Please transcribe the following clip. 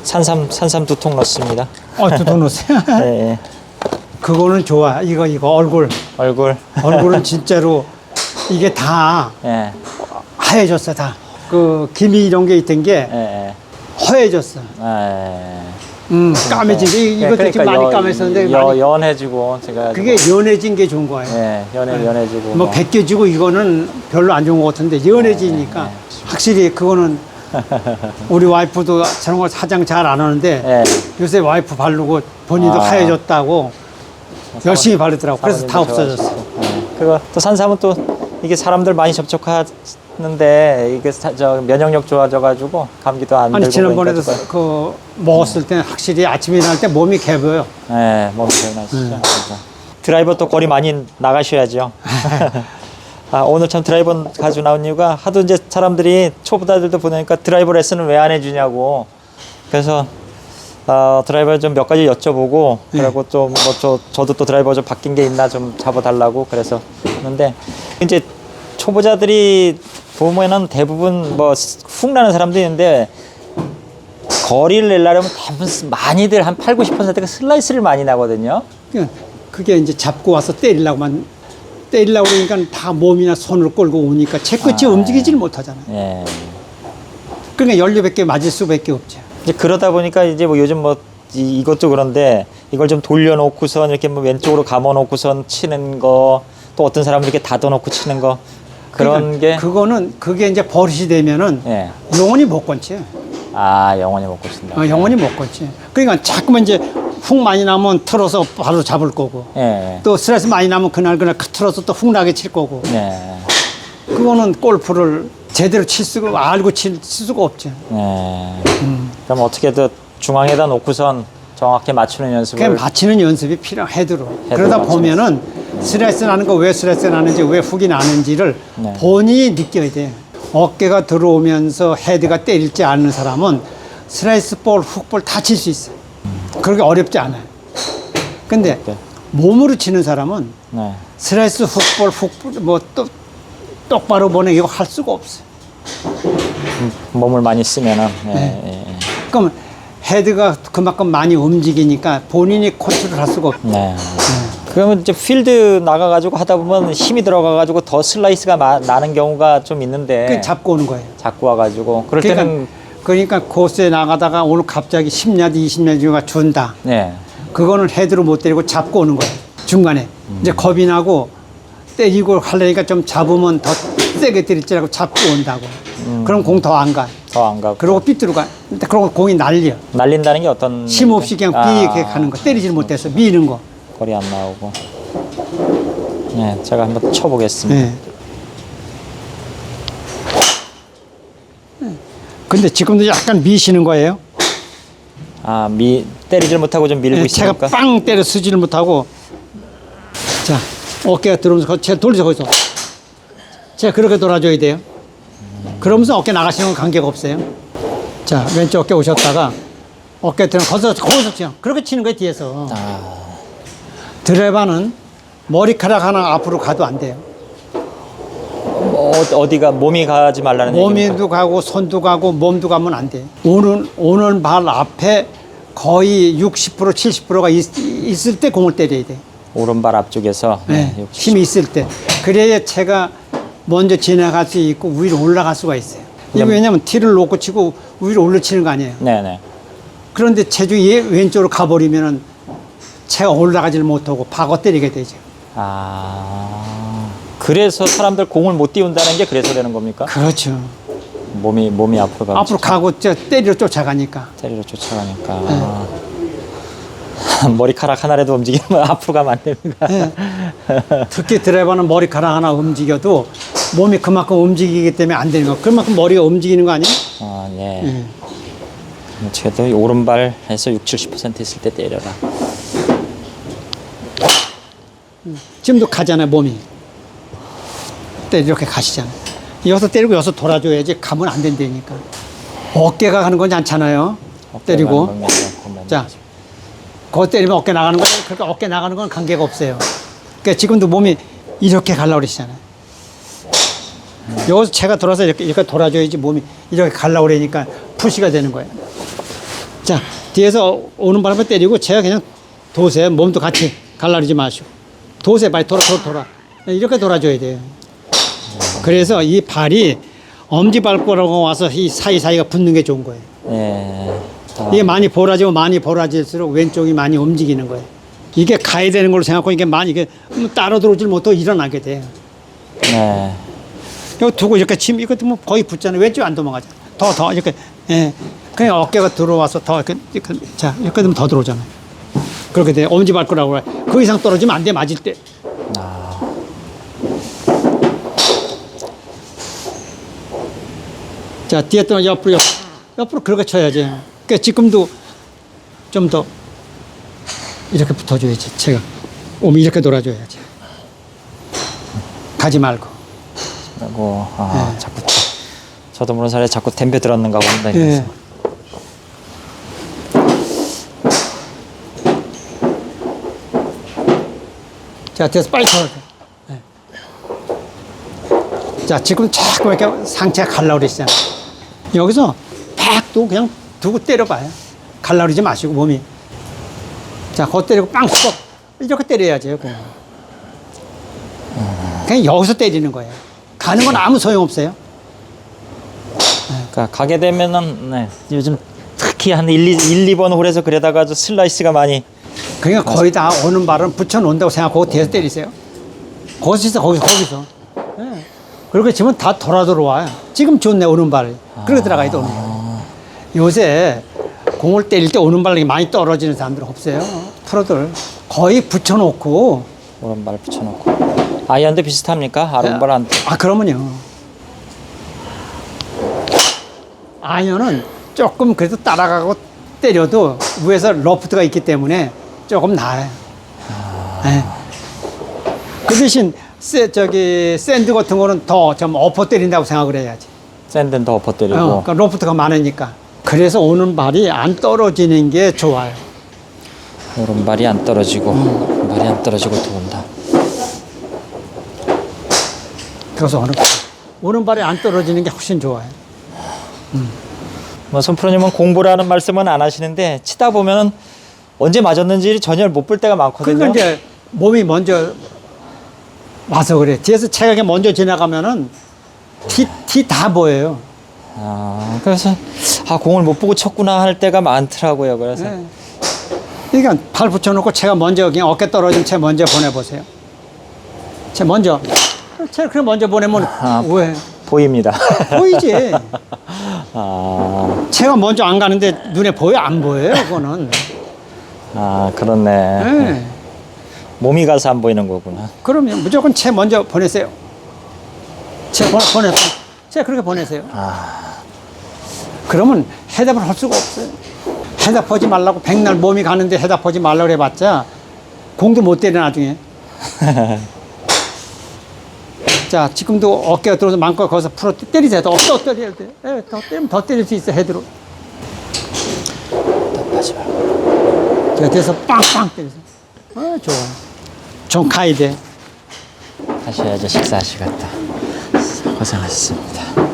산삼 2통 넣습니다. 2통 넣었어요? 네. 그거는 좋아. 이거 얼굴은 진짜로 이게 다 예. 하얘졌어, 다. 그 김이 이런 게 있던 게 예. 허해졌어. 까매진 게 이것도 지금 많이 까맸었는데 연해지고 제가 그게 연해진 게 좋은 거예요. 예, 연해지고 뭐 벗겨지고 이거는 별로 안 좋은 것 같은데 연해지니까 확실히 그거는 우리 와이프도 저런 걸 사장 잘 안 하는데 예. 요새 와이프 바르고 본인도 하얘졌다고 열심히 바르더라고. 그래서 다 없어졌어. 그거 또 산삼은 또 이게 사람들 많이 접촉하는데 이게 저 면역력 좋아져가지고 감기도 안 들고. 아니 지난번에도 그 먹었을 때 확실히 아침에 일어날 때 몸이 개보여. 네, 몸이 개운하시죠. 드라이버 또 거리 많이 나가셔야죠. 오늘 참 드라이버 가지고 나온 이유가 하도 이제 사람들이 초보자들도 보니까 드라이버 레슨을 왜 안 해주냐고. 그래서 드라이버 좀 몇 가지 여쭤보고 그리고 좀 뭐 저도 또 드라이버 좀 바뀐 게 있나 좀 잡아달라고 그래서 하는데 이제 초보자들이 보면은 대부분 뭐 훅 나는 사람도 있는데 거리를 내려면 대부분 많이들 한 80~90%가 슬라이스를 많이 나거든요. 그게 이제 잡고 와서 때리려고 그러니까 다 몸이나 손을 끌고 오니까 채끝이 움직이질 못하잖아요. 예. 그러니까 연료밖에 맞을 수밖에 없죠. 이제 그러다 보니까 이제 뭐 요즘 뭐 이것도 그런데 이걸 좀 돌려놓고선 이렇게 뭐 왼쪽으로 감아놓고선 치는 거 또 어떤 사람은 이렇게 닫아놓고 치는 거 그런 그러니까 그게 이제 버릇이 되면은 예. 영원히 못 건치. 영원히 먹고 싶다. 영원히 못 건치. 그러니까 자꾸만 이제 훅 많이 나면 틀어서 바로 잡을 거고. 예. 또 스트레스 많이 나면 그날 틀어서 또 훅 나게 칠 거고. 예. 그거는 골프를 제대로 칠 수가 알고 칠 수가 없죠. 예. 그럼 어떻게든 중앙에다 놓고선 정확히 맞추는 연습을. 그냥 맞추는 연습이 필요해도록. 그러다 보면은 스트레스 나는 거 왜 스트레스 나는지 왜 훅이 나는지를 본인이 느껴야 돼. 어깨가 들어오면서 헤드가 때릴지 않는 사람은 스라이스 볼, 훅볼 다 칠 수 있어요. 그렇게 어렵지 않아요. 근데 몸으로 치는 사람은 스라이스 훅볼 뭐 또 똑바로 보내 이거 할 수가 없어요. 몸을 많이 쓰면은. 예. 그럼 헤드가 그만큼 많이 움직이니까 본인이 컨트롤 할 수가 없어요. 네. 그러면 이제 필드 나가가지고 하다 보면 힘이 들어가가지고 더 슬라이스가 나는 경우가 좀 있는데. 잡고 오는 거예요. 잡고 와가지고. 그럴 때는. 그러니까 코스에 나가다가 오늘 갑자기 10야드, 20야드가 준다. 네. 그거는 헤드로 못 때리고 잡고 오는 거예요. 중간에. 이제 겁이 나고 때리고 하려니까 좀 잡으면 더 세게 때릴지라고 잡고 온다고. 그럼 공 더 안 가. 더 안 가고. 그러고 삐뚤어 가. 그러고 공이 날려. 날린다는 게 어떤. 힘 없이 그냥 삐게 가는 거. 때리질 못해서 미는 거. 거리 안 나오고. 네, 제가 한번 쳐보겠습니다. 네. 근데 지금도 약간 미시는 거예요. 때리질 못하고 좀 밀고 있으니까. 제가 빵 때려 쓰지를 못하고. 자, 어깨가 들어오면서 제가 돌려서 거기서. 제가 그렇게 돌아줘야 돼요. 그러면서 어깨 나가시는 건 관계가 없어요. 자, 왼쪽 어깨 오셨다가 어깨 들어오면 거기서 치요. 그렇게 치는 거예요, 뒤에서. 드라이버는 머리카락 하나 앞으로 가도 안 돼요. 어디가 몸이 가지 말라는 얘기입니까? 몸도 가고 손도 가고 몸도 가면 안 돼. 오는 발 앞에 거의 60% 70%가 있을 때 공을 때려야 돼. 오른발 앞쪽에서. 네, 힘이 있을 때. 그래야 채가 먼저 지나갈 수 있고 위로 올라갈 수가 있어요. 이게 왜냐면 티를 놓고 치고 위로 올려치는 거 아니에요. 네네. 그런데 체중이 왼쪽으로 가버리면은 채가 올라가지를 못하고 박어 때리게 되죠. 그래서 사람들 공을 못 띄운다는 게 그래서 되는 겁니까? 그렇죠. 몸이 앞으로 가고. 앞으로 가고 때리러 쫓아가니까. 때리러 쫓아가니까. 머리카락 하나라도 움직이면 앞으로 가면 안 됩니다. 네. 특히 드라이버는 머리카락 하나 움직여도 몸이 그만큼 움직이기 때문에 안 되는 거. 그만큼 머리가 움직이는 거 아니에요? 예. 저도 오른발에서 60~70% 있을 때 때려라. 지금도 가잖아요, 몸이. 이렇게 가시잖아요. 여기서 때리고 여기서 돌아줘야지 가면 안 된다니까. 어깨가 가는 건 않잖아요. 때리고. 자, 그거 때리면 어깨 나가는 거예요. 그러니까 어깨 나가는 건 관계가 없어요. 그러니까 지금도 몸이 이렇게 가려고 그러시잖아요. 여기서 제가 돌아서 이렇게 돌아줘야지 몸이 이렇게 가려고 그러니까 푸시가 되는 거예요. 자, 뒤에서 오는 바람에 때리고 제가 그냥 도세 몸도 같이 갈라리지 마시고 도세 빨리 돌아 이렇게 돌아줘야 돼요. 그래서 이 발이 엄지발가락하고 와서 이 사이사이가 붙는 게 좋은 거예요. 예. 이게 많이 보라질수록 왼쪽이 많이 움직이는 거예요. 이게 가야 되는 걸로 생각하고 이게 많이 이게 따로 들어오질 못하고 일어나게 돼요. 네. 이거 두고 이렇게 치면 이거 뭐 거의 붙잖아요. 왼쪽 안 도망가잖아. 더 이렇게 예. 그냥 어깨가 들어와서 더 이렇게 자 이렇게 되면 더 들어오잖아요. 그렇게 돼. 엄지발가락으로 그래. 그 이상 떨어지면 안 돼. 맞을 때. 아. 자 뒤에 또 옆으로 그렇게 쳐야지. 그러니까 지금도 좀 더 이렇게 붙어줘야지. 제가 몸이 이렇게 돌아줘야지. 가지 말고. 그리고 네. 자꾸 저도 모르는 사이에 자꾸 댐벼 들었는가 봅니다. 예. 자, 됐어. 빨리 쳐. 예. 자, 지금 자꾸 이렇게 상체가 갈라 그랬잖아. 여기서 팍 그냥 두고 때려봐요. 갈라 그러지 마시고, 몸이. 자, 거 때리고 빵 씹어. 이렇게 때려야죠. 그냥 여기서 때리는 거예요. 가는 건 아무 소용없어요. 그러니까 가게 되면은 네. 요즘 특히 한 1, 2번 홀에서 그러다가 저 슬라이스가 많이 그러니까 거의 다 오는 발은 붙여놓는다고 생각하고 뒤에서 때리세요. 거기서. 예. 그렇게 치면 다 돌아와요. 지금 좋네, 오는 발. 그렇게 들어가야 돼, 오는 발. 요새 공을 때릴 때 오는 발이 많이 떨어지는 사람들 없어요. 프로들. 거의 붙여놓고. 오른발 붙여놓고 아이언도 비슷합니까? 아른발 안. 그러면요. 아이언은 조금 그래도 따라가고 때려도 위에서 러프트가 있기 때문에 조금 나아요. 네. 그 대신 샌드 같은 거는 더 좀 엎어 때린다고 생각을 해야지. 샌드는 더 엎어 때리고. 그러니까 러프트가 많으니까. 그래서 오는 발이 안 떨어지는 게 좋아요. 오른발이 안 떨어지고 발이 안 떨어지고 들어온다. 그래서 오는 발이 안 떨어지는 게 훨씬 좋아요. 뭐 손프로님은 공부라는 말씀은 안 하시는데 치다 보면은 언제 맞았는지 전혀 못 볼 때가 많거든요. 그러니까 이제 몸이 먼저 와서 그래. 뒤에서 체격이 먼저 지나가면은 티 다 보여요. 그래서 공을 못 보고 쳤구나 할 때가 많더라고요. 그래서 네. 그러니까 팔 붙여놓고 채가 먼저 그냥 어깨 떨어진 채 먼저 보내보세요. 채 먼저. 채 그냥 먼저 보내면 왜? 보입니다. 보이지. 채가 먼저 안 가는데 눈에 보여? 안 보여요, 그거는. 그렇네. 네. 몸이 가서 안 보이는 거구나. 그러면 무조건 채 먼저 보내세요. 채 보내세요. 채 그렇게 보내세요. 그러면 해답을 할 수가 없어요. 해답하지 말라고 백날 몸이 가는데 해답하지 말라고 해봤자 공도 못 때려 나중에. 자, 지금도 어깨가 들어서 마음껏 거기서 풀어 때리세요. 더 때려야 돼. 네, 더 때리면 더 때릴 수 있어, 헤드로. 답하지 말고. 자, 뒤에서 빵빵 때리세요. 좋아. 좀 가야 돼. 하셔야죠. 식사하시겠다. 고생하셨습니다.